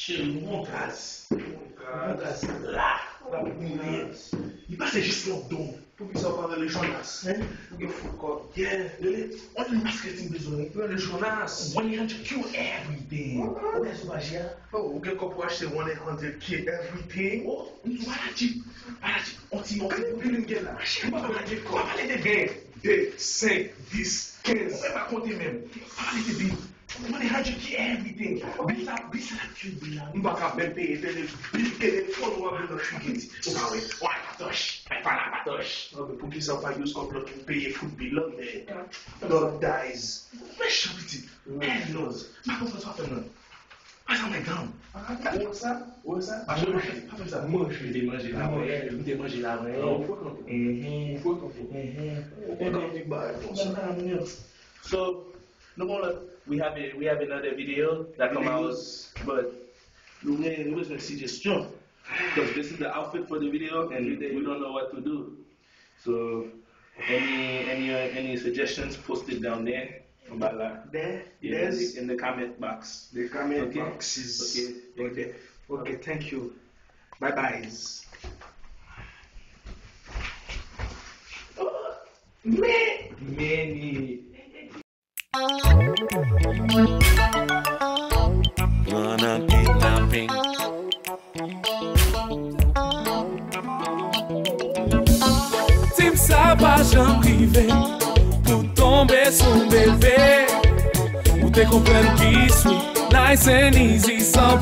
Chérie, mon gaz. Mon gaz, là. Là, il passe juste là-dedans. Pour que ça parle les Jonas. Il faut quoi? Yeah, on est marketing besoin. Les Jonas. 100K everything. On est sur Bagia. Oh, ok, quand pour acheter 100K everything. Oh, on t'y monte. On va parler des gains. Des 5, 10, 15. On va pas compter même. On va parler des billes. 100K everything. Bis la cube là. On va pas même payer le téléphone ou avec notre cricket. On va ouais, patoche. Pas la patoche. Pour qu'ils s'en fassent juste comme l'autre payer foot bill là, mais God dies. Mais petit. Elle knows. Ma confiance va faire non. Ah, ça m'a gamme. Où ça? Où ça? Ah, je vais manger. Ça mange, je vais manger là. Je vais manger là. So, no more. We have another video that come out, but we was a suggestion because this is the outfit for the video, and we don't know what to do. So, any suggestions? Post it down there. There, yes, in the comment box. The comment box is okay. Thank you. Bye bye. Many. Tim sa pa jan prive pou tombe son bébé. Ou te kompren ki sou nice and easy sans